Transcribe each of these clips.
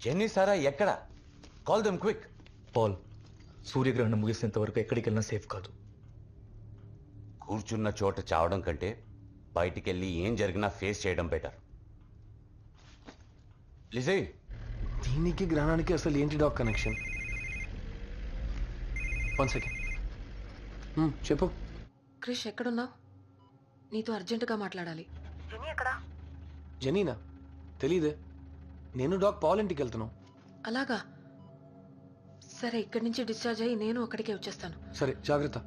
Jenny సారా ఎక్కడ? Call them quick. Paul, సూర్యగ్రహణం ముగిసేంత వరకు ఎక్కడికి వెళ్ళినా సేఫ్ కాదు. కూర్చున్న చోట చావడం కంటే బయటికెళ్ళి ఏం జరిగినా ఫేస్ చేయడం బెటర్. లిజీ, దీనికి గ్రహణానికి అసలు ఏంటి డాక్ కనెక్షన్? 1 సెకండ్. చెప్పు. క్రిష్ ఎక్కడున్నావు? నీతో అర్జెంటుగా మాట్లాడాలి. జెనీనా? తెలీదే. నేను డాక్ పాల్ ఇంటికి వెళ్తున్నావు. అలాగా? సరే, ఇక్కడి నుంచి డిశ్చార్జ్ అయ్యి నేను అక్కడికే వచ్చేస్తాను. సరే, జాగ్రత్త.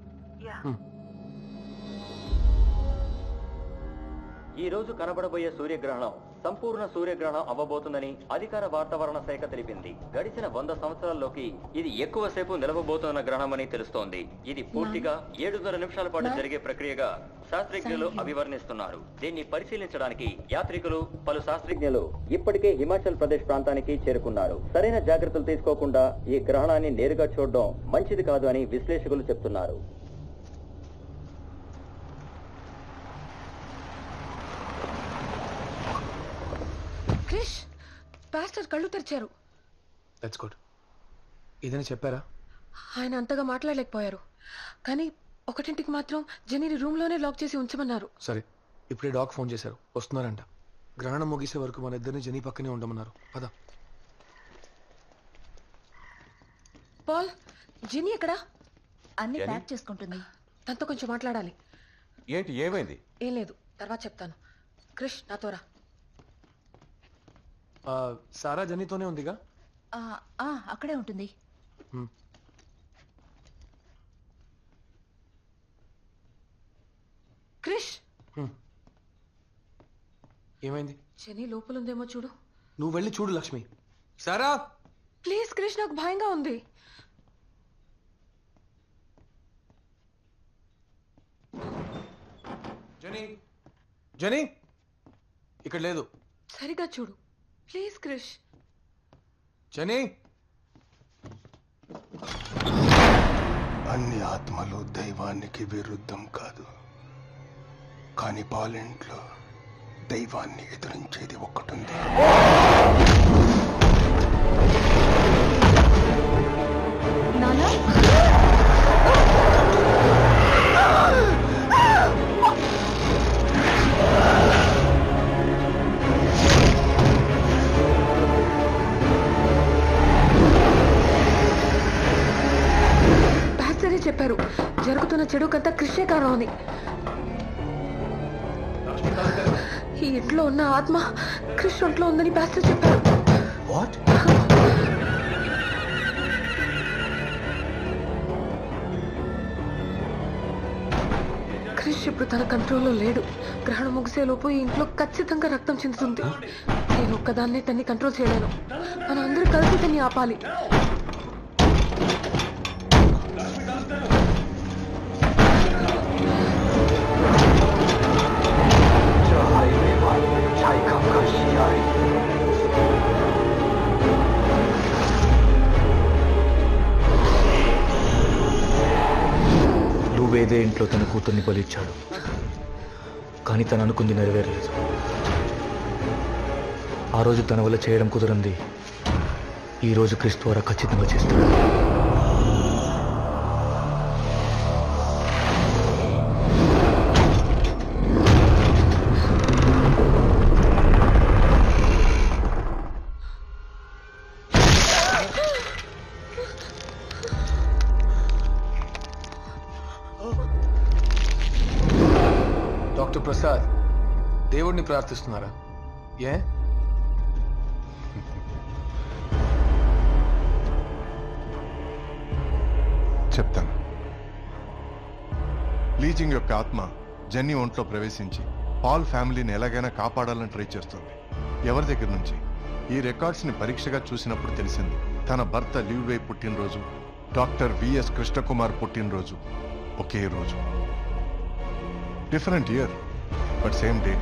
ఈ రోజు కనబడబోయే సూర్యగ్రహణం సంపూర్ణ సూర్యగ్రహణం అవ్వబోతుందని అధికార వాతావరణ శాఖ తెలిపింది. గడిచిన 100 సంవత్సరాల్లోకి ఇది ఎక్కువసేపు నిలవబోతున్న గ్రహణమని తెలుస్తోంది. ఇది పూర్తిగా 7.5 నిమిషాల పాటు జరిగే ప్రక్రియగా శాస్త్రజ్ఞులు అభివర్ణిస్తున్నారు. దీన్ని పరిశీలించడానికి యాత్రికులు, పలు శాస్త్రజ్ఞులు ఇప్పటికే హిమాచల్ ప్రదేశ్ ప్రాంతానికి చేరుకున్నారు. సరైన జాగ్రత్తలు తీసుకోకుండా ఈ గ్రహణాన్ని నేరుగా చూడడం మంచిది కాదు అని విశ్లేషకులు చెప్తున్నారు. క్రిష్, పాస్టర్ కళ్ళు తెరిచారు. That's good. ఏదైనా చెప్పారా? ఆయన అంతగా మాట్లాడలేకపోయారు, కానీ 1ంటికి మాత్రం జెనీని రూమ్లోనే లాక్ చేసి ఉంచమన్నారు. సరే, ఇప్పుడే డాక్ ఫోన్ చేశారు, వస్తున్నారంట. గ్రహణం ముగిసే వరకు మన ఇద్దరిని జెనీ పక్కనే ఉండమన్నారు. పద. పాల్, జెనీ ఎక్కడా? అన్ని ప్యాక్ చేసుకుంటుంది. తనతో కొంచెం మాట్లాడాలి. ఏంటి, ఏమైంది? ఏం లేదు, తర్వాత చెప్తాను. క్రిష్, నాతో రా. సారా జెనీతోనే ఉందిగా? అక్కడే ఉంటుంది. క్రిష్, ఏమైంది? జెనీ లోపలుందేమో చూడు. నువ్వు వెళ్ళి చూడు లక్ష్మి. సారా, ప్లీజ్ క్రిష్, నాకు భయంగా ఉంది. జెనీ, జెనీ ఇక్కడ లేదు. సరిగా చూడు ప్లీజ్ క్రిష్. జెనీ, అన్ని ఆత్మలు దైవానికి విరుద్ధం కాదు, కానీ పాలెంట్లో దైవాన్ని ఎదురించేది ఒక్కటుంది. నానా, జరుగుతున్న చెడుకంతా కృష్ణే కారణం ఉంది. ఈ ఇంట్లో ఉన్న ఆత్మ కృష్ణ ఒంట్లో ఉందని పాస్టర్ చెప్పారు. వాట్? క్రిష్ ఇప్పుడు తన కంట్రోల్లో లేడు. గ్రహణం ముగిసేలోపు ఈ ఇంట్లో ఖచ్చితంగా రక్తం చెందుతుంది. నేను ఒక్కదాన్నే తన్ని కంట్రోల్ చేయలేను. మనం అందరూ కలిసి తన్ని ఆపాలి. వేదే ఇంట్లో తన కూతుర్ని బలిచ్చాడు, కానీ తను అనుకుంది నెరవేరలేదు. ఆ రోజు తన వల్ల చేయడం కుదరంది ఈ రోజు క్రీస్తు ద్వారా ఖచ్చితంగా చేస్తాడు. డాక్టర్ ప్రసాద్, దేవుడిని ప్రార్థిస్తున్నారా? ఏ? చెప్తాను. లీజింగ్ యొక్క ఆత్మ జెన్నీ ఒంట్లో ప్రవేశించి పాల్ ఫ్యామిలీని ఎలాగైనా కాపాడాలని ట్రై చేస్తుంది. ఎవరి దగ్గర నుంచి? ఈ రికార్డ్స్ని పరీక్షగా చూసినప్పుడు తెలిసింది తన భర్త లివ్వే పుట్టినరోజు, డాక్టర్ విఎస్ కృష్ణకుమార్ పుట్టినరోజు ఒకే రోజు. Different year but same day,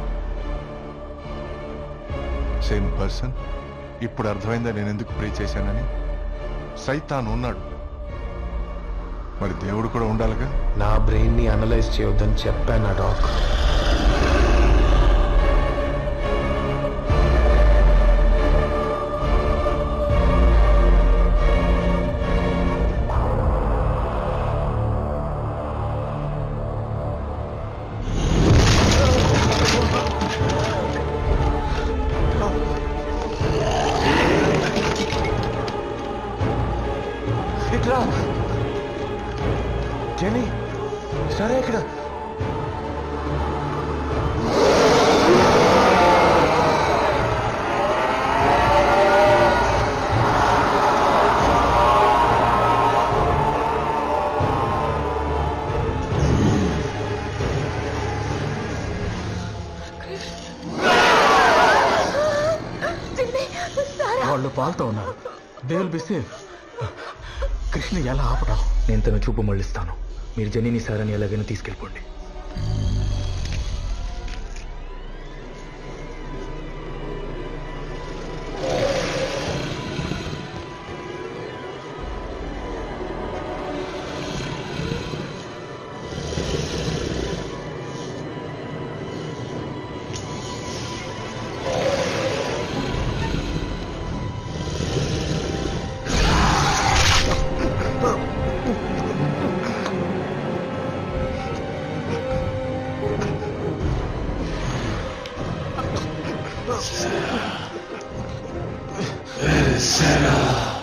same person. ఇప్పుడు అర్థమైందా నేను ఎందుకు ప్రే చేశానని? సైతాన్ ఉన్నాడు, మరి దేవుడు కూడా ఉండాలిగా. నా బ్రెయిన్ ని అనలైజ్ చేయొద్దని చెప్పాను డాక్. జెనీ, సరే ఇక్కడ వాళ్ళు పాల్తో ఉన్నారు. They will be safe. Krishna ఎలా ఆపడం? నేను తన చూపు మళ్ళిస్తాను. మీరు జెన్నీని సారాన్ని ఎలాగైనా తీసుకెళ్ళిపోండి. Sarah.